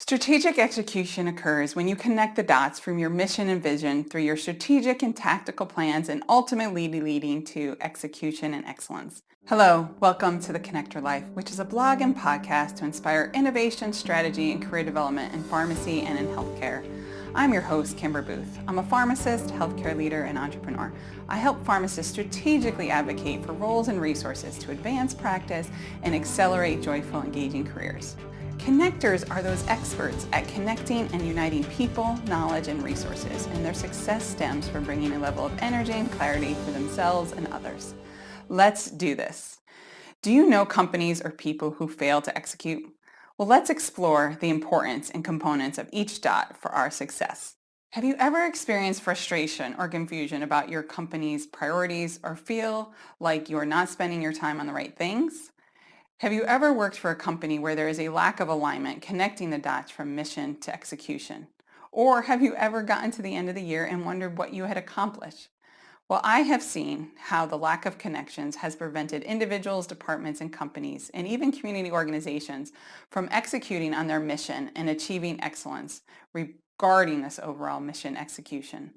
Strategic execution occurs when you connect the dots from your mission and vision through your strategic and tactical plans and ultimately leading to execution and excellence. Hello, welcome to The Connector Life, which is a blog and podcast to inspire innovation, strategy, and career development in pharmacy and in healthcare. I'm your host, Kimber Booth. I'm a pharmacist, healthcare leader, and entrepreneur. I help pharmacists strategically advocate for roles and resources to advance practice and accelerate joyful, engaging careers. Connectors are those experts at connecting and uniting people, knowledge, and resources, and their success stems from bringing a level of energy and clarity for themselves and others. Let's do this. Do you know companies or people who fail to execute? Well, let's explore the importance and components of each dot for our success. Have you ever experienced frustration or confusion about your company's priorities or feel like you are not spending your time on the right things? Have you ever worked for a company where there is a lack of alignment connecting the dots from mission to execution? Or have you ever gotten to the end of the year and wondered what you had accomplished? Well, I have seen how the lack of connections has prevented individuals, departments, and companies, and even community organizations from executing on their mission and achieving excellence regarding this overall mission execution.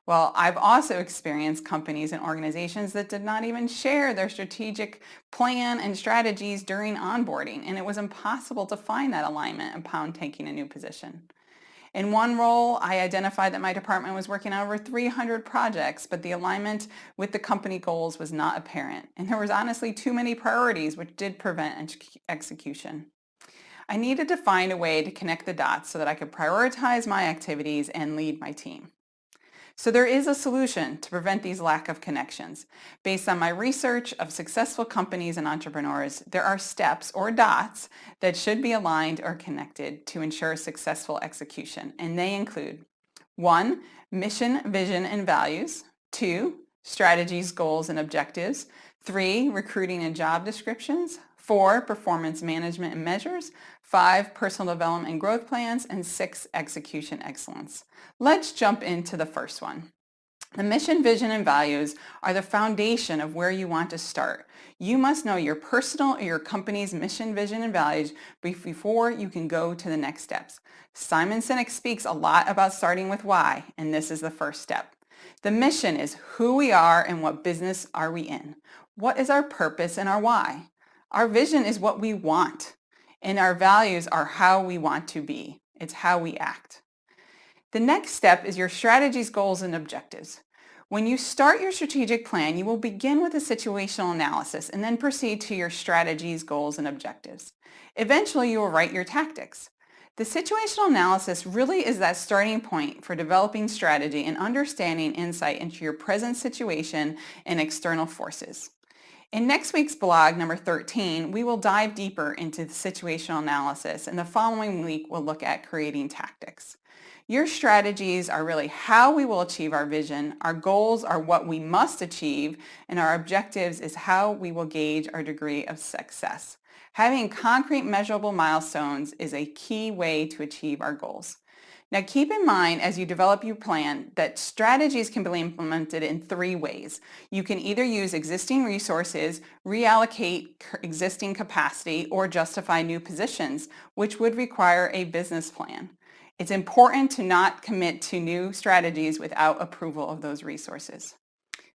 Well, I've also experienced companies and organizations that did not even share their strategic plan and strategies during onboarding, and it was impossible to find that alignment upon taking a new position. In one role, I identified that my department was working on over 300 projects, but the alignment with the company goals was not apparent, and there was honestly too many priorities, which did prevent execution. I needed to find a way to connect the dots so that I could prioritize my activities and lead my team. So there is a solution to prevent these lack of connections. Based on my research of successful companies and entrepreneurs, there are steps or dots that should be aligned or connected to ensure successful execution. And they include 1. Mission, vision, and values. 2. Strategies, goals, and objectives. 3. Recruiting and job descriptions. 4. Performance management and measures. 5. Personal development and growth plans. And 6. Execution excellence. Let's jump into the first one. The mission, vision, and values are the foundation of where you want to start. You must know your personal or your company's mission, vision, and values before you can go to the next steps. Simon Sinek speaks a lot about starting with why, and this is the first step. The mission is who we are and what business are we in. What is our purpose and our why? Our vision is what we want, and our values are how we want to be. It's how we act. The next step is your strategies, goals, and objectives. When you start your strategic plan, you will begin with a situational analysis and then proceed to your strategies, goals, and objectives. Eventually, you will write your tactics. The situational analysis really is that starting point for developing strategy and understanding insight into your present situation and external forces. In next week's blog, number 13, we will dive deeper into the situational analysis, and the following week we'll look at creating tactics. Your strategies are really how we will achieve our vision, our goals are what we must achieve, and our objectives is how we will gauge our degree of success. Having concrete measurable milestones is a key way to achieve our goals. Now keep in mind as you develop your plan that strategies can be implemented in 3 ways. You can either use existing resources, reallocate existing capacity, or justify new positions, which would require a business plan. It's important to not commit to new strategies without approval of those resources.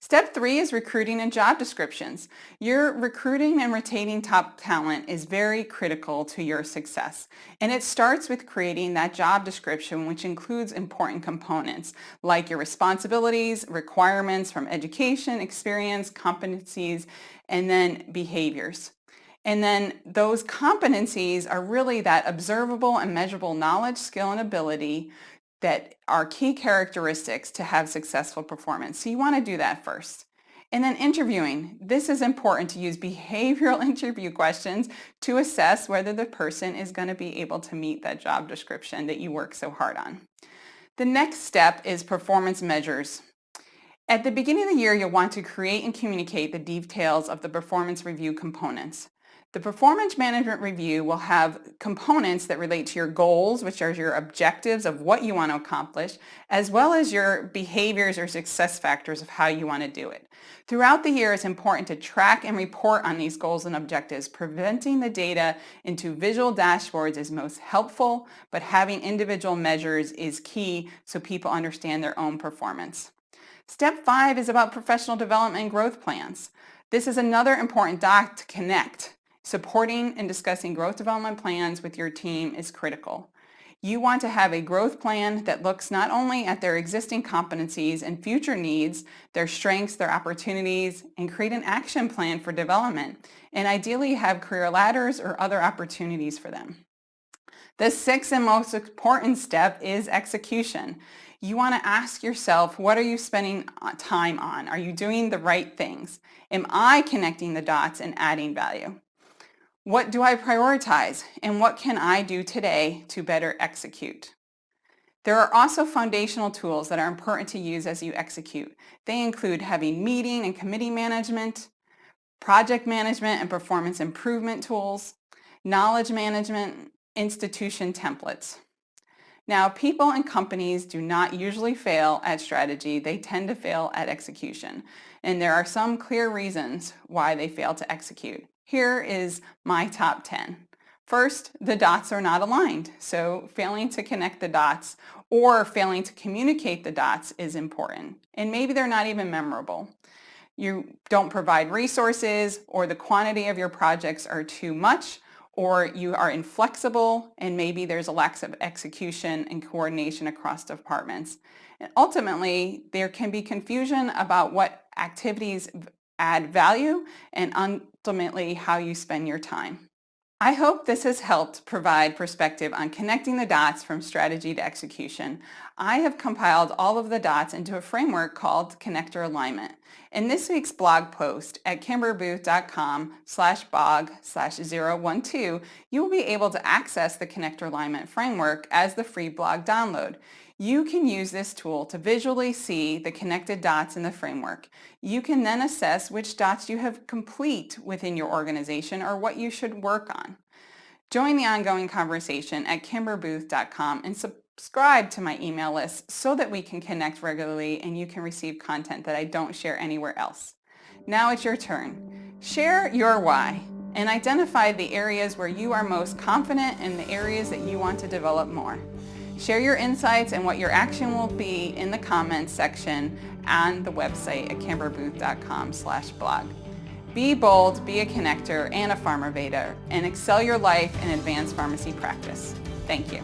Step 3 is recruiting and job descriptions. Your recruiting and retaining top talent is very critical to your success. And it starts with creating that job description, which includes important components like your responsibilities, requirements from education, experience, competencies, and then behaviors. And then those competencies are really that observable and measurable knowledge, skill, and ability that are key characteristics to have successful performance. So you want to do that first. And then interviewing. This is important to use behavioral interview questions to assess whether the person is going to be able to meet that job description that you work so hard on. The next step is performance measures. At the beginning of the year, you'll want to create and communicate the details of the performance review components. The performance management review will have components that relate to your goals, which are your objectives of what you want to accomplish, as well as your behaviors or success factors of how you want to do it. Throughout the year, it's important to track and report on these goals and objectives. Presenting the data into visual dashboards is most helpful, but having individual measures is key so people understand their own performance. Step 5 is about professional development and growth plans. This is another important doc to connect. Supporting and discussing growth development plans with your team is critical. You want to have a growth plan that looks not only at their existing competencies and future needs, their strengths, their opportunities, and create an action plan for development, and ideally have career ladders or other opportunities for them. The 6th and most important step is execution. You want to ask yourself, what are you spending time on? Are you doing the right things? Am I connecting the dots and adding value? What do I prioritize, and what can I do today to better execute? There are also foundational tools that are important to use as you execute. They include having meeting and committee management, project management and performance improvement tools, knowledge management, institution templates. Now, people and companies do not usually fail at strategy. They tend to fail at execution. And there are some clear reasons why they fail to execute. Here is my top 10. First, the dots are not aligned. So failing to connect the dots or failing to communicate the dots is important. And maybe they're not even memorable. You don't provide resources, or the quantity of your projects are too much, or you are inflexible, and maybe there's a lack of execution and coordination across departments. And ultimately, there can be confusion about what activities add value and ultimately how you spend your time. I hope this has helped provide perspective on connecting the dots from strategy to execution. I have compiled all of the dots into a framework called Connector Alignment. In this week's blog post at kimberbooth.com/blog/012, you will be able to access the Connector Alignment framework as the free blog download. You can use this tool to visually see the connected dots in the framework. You can then assess which dots you have complete within your organization or what you should work on. Join the ongoing conversation at kimberbooth.com and subscribe to my email list so that we can connect regularly and you can receive content that I don't share anywhere else. Now it's your turn. Share your why and identify the areas where you are most confident and the areas that you want to develop more. Share your insights and what your action will be in the comments section on the website at kimberbooth.com/blog. Be bold, be a connector and a pharmovator, and excel your life in advanced pharmacy practice. Thank you.